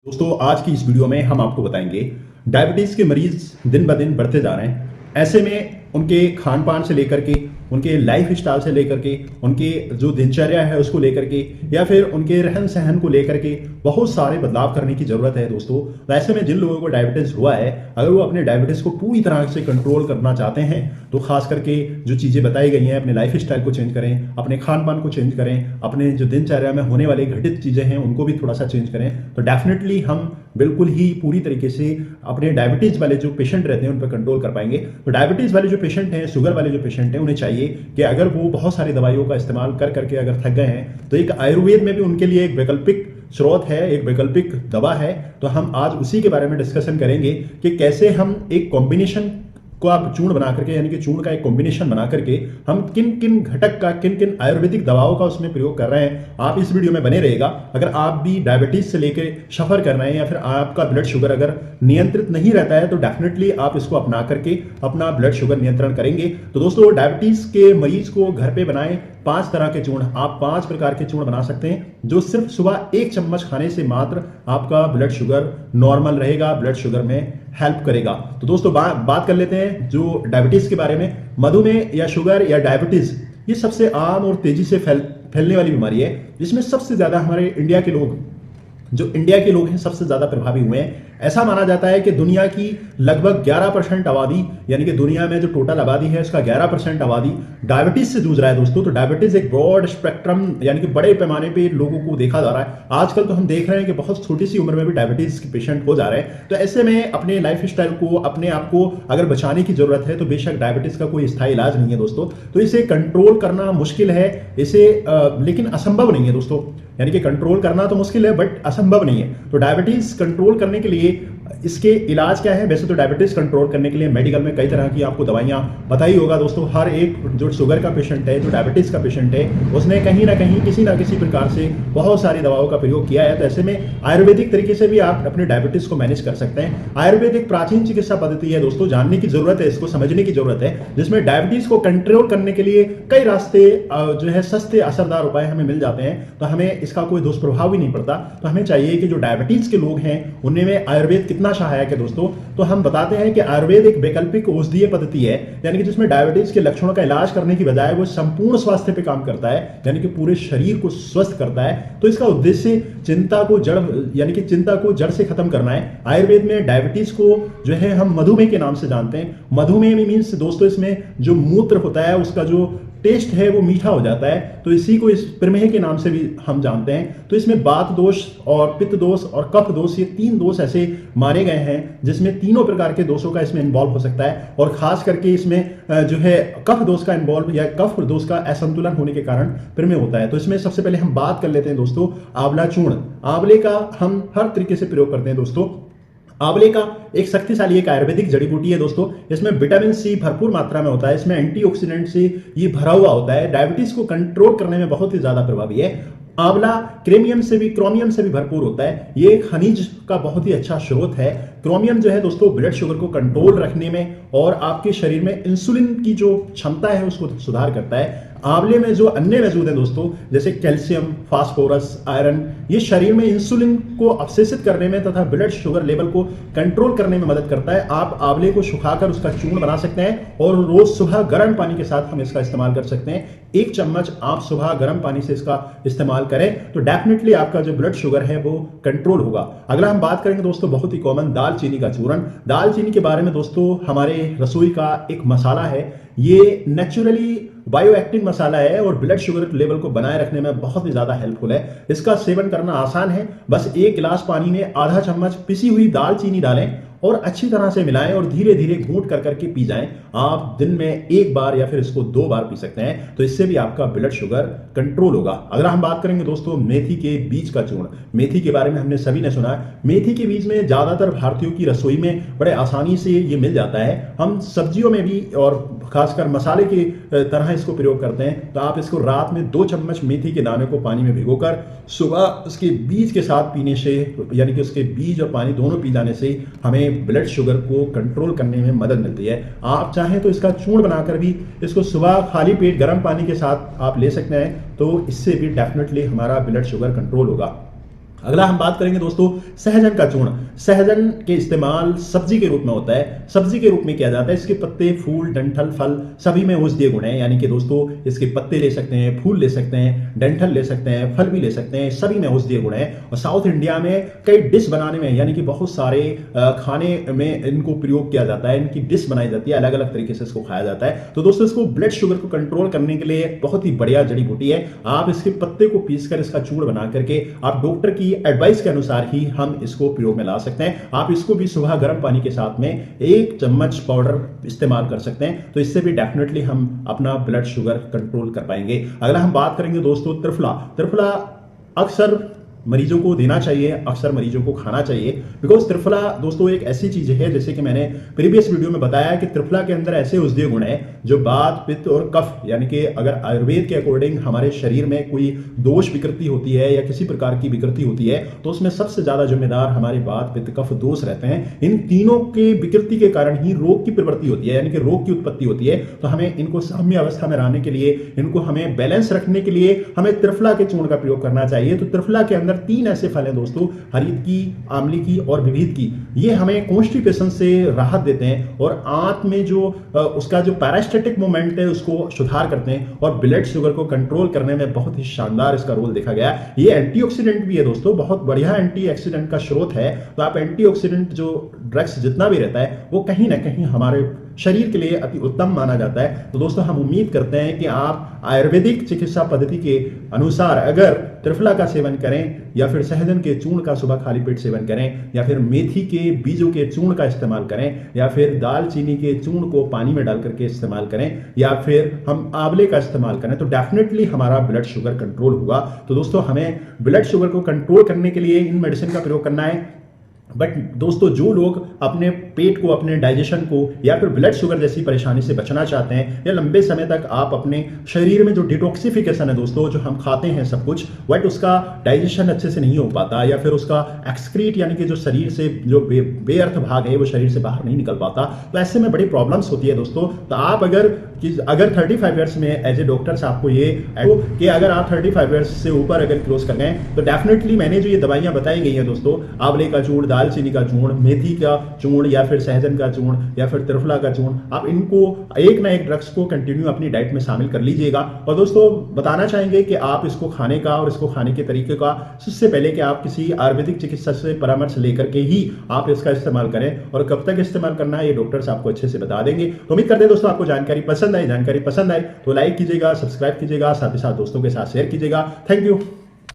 दोस्तों आज की इस वीडियो में हम आपको बताएंगे डायबिटीज़ के मरीज दिन ब दिन बढ़ते जा रहे हैं। ऐसे में उनके खान पान से लेकर के, उनके लाइफ स्टाइल से लेकर के, उनके जो दिनचर्या है उसको लेकर के, या फिर उनके रहन सहन को लेकर के बहुत सारे बदलाव करने की ज़रूरत है दोस्तों। तो ऐसे में जिन लोगों को डायबिटीज़ हुआ है, अगर वो अपने डायबिटीज़ को पूरी तरह से कंट्रोल करना चाहते हैं तो खास करके जो चीज़ें बताई गई हैं, अपने लाइफ स्टाइल को चेंज करें, अपने खान पान को चेंज करें, अपने जो दिनचर्या में होने वाली घटित चीज़ें हैं उनको भी थोड़ा सा चेंज करें, तो डेफिनेटली हम बिल्कुल ही पूरी तरीके से अपने डायबिटीज़ वाले जो पेशेंट रहते हैं उन पर कंट्रोल कर पाएंगे। तो डायबिटीज़ वाले जो पेशेंट हैं, शुगर वाले जो पेशेंट हैं, उन्हें चाहिए कि अगर वो बहुत सारी दवाइयों का इस्तेमाल कर करके अगर थक गए हैं तो एक आयुर्वेद में भी उनके लिए एक वैकल्पिक स्रोत है, एक वैकल्पिक दवा है। तो हम आज उसी के बारे में डिस्कशन करेंगे कि कैसे हम एक कॉम्बिनेशन को आप चूर्ण बना करके, यानी कि चूर्ण का एक कॉम्बिनेशन बना करके हम किन किन घटक का, किन किन आयुर्वेदिक दवाओं का उसमें प्रयोग कर रहे हैं। आप इस वीडियो में बने रहेगा। अगर आप भी डायबिटीज से लेकर सफर कर रहे हैं या फिर आपका ब्लड शुगर अगर नियंत्रित नहीं रहता है तो डेफिनेटली आप इसको अपना करके अपना ब्लड शुगर नियंत्रण करेंगे। तो दोस्तों डायबिटीज के मरीज को घर पे बनाएं 5 तरह के चूर्ण। आप 5 प्रकार के चूर्ण बना सकते हैं जो सिर्फ सुबह 1 चम्मच खाने से मात्र आपका ब्लड शुगर नॉर्मल रहेगा, ब्लड शुगर में हेल्प करेगा। तो दोस्तों बात कर लेते हैं जो डायबिटीज के बारे में। मधुमेह या शुगर या डायबिटीज ये सबसे आम और तेजी से फैलने वाली बीमारी है, जिसमें सबसे ज्यादा हमारे इंडिया के लोग हैं सबसे ज्यादा प्रभावी हुए हैं। ऐसा माना जाता है कि दुनिया की लगभग 11% आबादी, यानी कि दुनिया में जो टोटल आबादी है उसका 11% आबादी डायबिटीज से जूझ रहा है दोस्तों। तो डायबिटीज एक ब्रॉड स्पेक्ट्रम, यानी कि बड़े पैमाने पे लोगों को देखा जा रहा है। आजकल तो हम देख रहे हैं कि बहुत छोटी सी उम्र में भी डायबिटीज के पेशेंट हो जा रहे हैं। तो ऐसे में अपने लाइफ स्टाइल को, अपने आप को अगर बचाने की जरूरत है तो बेशक डायबिटीज का कोई स्थायी इलाज नहीं है दोस्तों। तो इसे कंट्रोल करना मुश्किल है, लेकिन असंभव नहीं है दोस्तों। यानी कि कंट्रोल करना तो मुश्किल है बट असंभव नहीं है। तो डायबिटीज कंट्रोल करने के लिए इसके इलाज क्या है? वैसे तो डायबिटीज कंट्रोल करने के लिए मेडिकल में कई तरह की आपको दवाइयां बताई होगा दोस्तों। हर एक जो शुगर का पेशेंट है, जो डायबिटीज का पेशेंट है, उसने कहीं ना कहीं किसी ना किसी प्रकार से बहुत सारी दवाओं का प्रयोग किया है। तो ऐसे में आयुर्वेदिक तरीके से भी आप अपने डायबिटीज को मैनेज कर सकते हैं। आयुर्वेद एक प्राचीन चिकित्सा पद्धति है दोस्तों, जानने की जरूरत है, इसको समझने की जरूरत है, जिसमें डायबिटीज को कंट्रोल करने के लिए कई रास्ते जो है सस्ते असरदार उपाय हमें मिल जाते हैं। तो हमें इसका कोई दुष्प्रभाव भी नहीं पड़ता। तो हमें चाहिए कि जो डायबिटीज के लोग हैं उनमें में आयुर्वेद कितना सहायक है दोस्तों। तो हम बताते हैं कि आयुर्वेद एक वैकल्पिक औषधीय पद्धति है, यानी कि जिसमें डायबिटीज के लक्षणों का इलाज करने की बजाय वो संपूर्ण स्वास्थ्य पे काम करता है, यानी कि पूरे शरीर को स्वस्थ करता है। तो इसका उद्देश्य चिंता को जड़ से खत्म करना है। आयुर्वेद में डायबिटीज को जो है हम मधुमेह के नाम से जानते हैं। मधुमेह में मीन्स दोस्तों इसमें जो मूत्र होता है उसका जो टेस्ट है वो मीठा हो जाता है, तो इसी को इस प्रमेह के नाम से भी हम जानते हैं। तो इसमें वात दोष और पित्त दोष और कफ दोष, ये 3 दोष ऐसे माने गए हैं जिसमें तीनों प्रकार के दोषों का इसमें इन्वॉल्व हो सकता है। और खास करके इसमें जो है कफ दोष का इन्वॉल्व या कफ दोष का असंतुलन होने के कारण प्रमेह होता है। तो इसमें सबसे पहले हम बात कर लेते हैं दोस्तों आंवला चूर्ण। आंवले का हम हर तरीके से प्रयोग करते हैं दोस्तों। आंवले का एक शक्तिशाली एक आयुर्वेदिक जड़ी बूटी है दोस्तों। इसमें विटामिन सी भरपूर मात्रा में होता है, इसमें एंटीऑक्सीडेंट से ये भरा हुआ होता है, डायबिटीज को कंट्रोल करने में बहुत ही ज्यादा प्रभावी है। आंवला क्रोमियम से भी भरपूर होता है। ये खनिज का बहुत ही अच्छा स्रोत है। क्रोमियम जो है दोस्तों ब्लड शुगर को कंट्रोल रखने में और आपके शरीर में इंसुलिन की जो क्षमता है उसको सुधार करता है। आंवले में जो अन्य मौजूद है दोस्तों, जैसे कैल्शियम, फास्फोरस, आयरन, ये शरीर में इंसुलिन को अवशोषित करने में तथा ब्लड शुगर लेवल को कंट्रोल करने में मदद करता है। आप आंवले को सुखाकर उसका चूर्ण बना सकते हैं और रोज सुबह गर्म पानी के साथ हम इसका इस्तेमाल कर सकते हैं। 1 चम्मच आप सुबह गर्म पानी से इसका इस्तेमाल करें तो डेफिनेटली आपका जो ब्लड शुगर है वो कंट्रोल होगा। अगला हम बात करेंगे दोस्तों बहुत ही कॉमन दालचीनी का चूर्ण। दालचीनी के बारे में दोस्तों हमारे रसोई का एक मसाला है, ये नेचुरली बायो एक्टिव मसाला है और ब्लड शुगर लेवल को बनाए रखने में बहुत ही ज्यादा हेल्पफुल है। इसका सेवन करना आसान है। बस 1 गिलास पानी में आधा चम्मच पिसी हुई दालचीनी डालें और अच्छी तरह से मिलाएं और धीरे धीरे घूंट कर करके पी जाएं। आप दिन में 1 बार या फिर इसको 2 बार पी सकते हैं, तो इससे भी आपका ब्लड शुगर कंट्रोल होगा। अगर हम बात करेंगे दोस्तों मेथी के बीज का चूर्ण। मेथी के बारे में हमने सभी ने सुना है। मेथी के बीज में ज्यादातर भारतीयों की रसोई में बड़े आसानी से ये मिल जाता है। हम सब्जियों में भी और खासकर मसाले की तरह इसको प्रयोग करते हैं। तो आप इसको रात में 2 चम्मच मेथी के दाने को पानी में भिगोकर सुबह उसके बीज के साथ पीने से, यानी कि उसके बीज और पानी दोनों पी जाने से हमें ब्लड शुगर को कंट्रोल करने में मदद मिलती है। आप चाहें तो इसका चूर्ण बनाकर भी इसको सुबह खाली पेट गर्म पानी के साथ आप ले सकते हैं, तो इससे भी डेफिनेटली हमारा ब्लड शुगर कंट्रोल होगा। अगला हम बात करेंगे दोस्तों सहजन का चूर्ण। सहजन के इस्तेमाल सब्जी के रूप में होता है। सब्जी के रूप में किया जाता है। इसके पत्ते, फूल, डंठल, फल सभी में औषधीय गुण है, यानी कि दोस्तों इसके पत्ते ले सकते हैं, फूल ले सकते हैं, डंठल ले सकते हैं, फल भी ले सकते हैं, सभी में औषधीय गुण है। और साउथ इंडिया में कई डिश बनाने में, यानी कि बहुत सारे खाने में इनको प्रयोग किया जाता है, इनकी डिश बनाई जाती है, अलग अलग तरीके से इसको खाया जाता है। तो दोस्तों इसको ब्लड शुगर को कंट्रोल करने के लिए बहुत ही बढ़िया जड़ी बूटी है। आप इसके पत्ते को पीसकर इसका चूर्ण बना करके आप डॉक्टर की एडवाइस के अनुसार ही हम इसको प्रयोग में ला सकते हैं। आप इसको भी सुबह गर्म पानी के साथ में 1 चम्मच पाउडर इस्तेमाल कर सकते हैं, तो इससे भी डेफिनेटली हम अपना ब्लड शुगर कंट्रोल कर पाएंगे। अगला हम बात करेंगे दोस्तों त्रिफला। त्रिफला अक्सर मरीजों को देना चाहिए, अक्सर मरीजों को खाना चाहिए, बिकॉज त्रिफला दोस्तों एक ऐसी चीज है, जैसे कि मैंने प्रीवियस वीडियो में बताया कि त्रिफला के अंदर ऐसे औषधीय गुण है जो वात, पित्त और कफ, यानी कि अगर आयुर्वेद के अकॉर्डिंग हमारे शरीर में कोई दोष विकृति होती है या किसी प्रकार की विकृति होती है, तो उसमें सबसे ज्यादा जिम्मेदार हमारे वात, पित्त, कफ दोष रहते हैं। इन तीनों के विकृति के कारण ही रोग की प्रवृत्ति होती है, यानी कि रोग की उत्पत्ति होती है। तो हमें इनको साम्य अवस्था में रहने के लिए, इनको हमें बैलेंस रखने के लिए हमें त्रिफला के चूर्ण का प्रयोग करना चाहिए। तो त्रिफला के अंदर 3 ऐसे फल हैं दोस्तों, हरित की, आंवली की और विविध की। ये हमें कॉन्स्टिपेशन से राहत देते हैं और आंत में जो उसका जो पैरास्टेटिक मूवमेंट है उसको सुधार करते हैं और ब्लड शुगर को कंट्रोल करने में बहुत ही शानदार इसका रोल देखा गया है। ये एंटीऑक्सीडेंट भी है दोस्तों, बहुत बढ़िया एंटीऑक्सीडेंट का स्रोत है। तो आप एंटीऑक्सीडेंट जो ड्रग्स जितना भी रहता है वो कहीं ना कहीं हमारे शरीर के लिए अति उत्तम माना जाता है। तो दोस्तों हम उम्मीद करते हैं कि आप आयुर्वेदिक चिकित्सा पद्धति के अनुसार अगर त्रिफला का सेवन करें या फिर सहजन के चूर्ण का सुबह खाली पेट सेवन करें या फिर मेथी के बीजों के चूर्ण का इस्तेमाल करें या फिर दालचीनी के चूर्ण को पानी में डाल करके इस्तेमाल करें या फिर हम आंवले का इस्तेमाल करें, तो डेफिनेटली हमारा ब्लड शुगर कंट्रोल होगा। तो दोस्तों हमें ब्लड शुगर को कंट्रोल करने के लिए इन मेडिसिन का प्रयोग करना है। बट दोस्तों जो लोग अपने पेट को, अपने डाइजेशन को या फिर ब्लड शुगर जैसी परेशानी से बचना चाहते हैं या लंबे समय तक आप अपने शरीर में जो डिटॉक्सिफिकेशन है दोस्तों, जो हम खाते हैं सब कुछ, बट उसका डाइजेशन अच्छे से नहीं हो पाता या फिर उसका एक्सक्रीट यानी कि जो शरीर से जो बेअर्थ भाग है वो शरीर से बाहर नहीं निकल पाता, तो ऐसे में बड़ी प्रॉब्लम्स होती है दोस्तों। तो आप अगर 35 ईयर्स में एज ए डॉक्टर्स आपको ये कि अगर आप 35 ईयर्स से ऊपर अगर क्रॉस कर गए तो डेफिनेटली मैंने जो ये दवाइयां बताई गई हैं दोस्तों, आंवले का चूर्ण, दालचीनी का चूर्ण, मेथी का चूर्ण या फिर सहजन का चूर्ण या फिर त्रिफला का चूर्ण, आप इनको एक ना एक ड्रग्स को कंटिन्यू अपनी डाइट में शामिल कर लीजिएगा। और दोस्तों बताना चाहेंगे कि आप इसको खाने का और इसको खाने के तरीके का सबसे पहले कि आप किसी आयुर्वेदिक चिकित्सक से परामर्श लेकर के ही आप इसका इस्तेमाल करें और कब तक इस्तेमाल करना है ये डॉक्टर्स आपको अच्छे से बता देंगे। तो उम्मीद करते हैं दोस्तों आपको जानकारी पसंद आए तो लाइक कीजिएगा, सब्सक्राइब कीजिएगा, साथ ही साथ दोस्तों के साथ शेयर कीजिएगा। Thank you.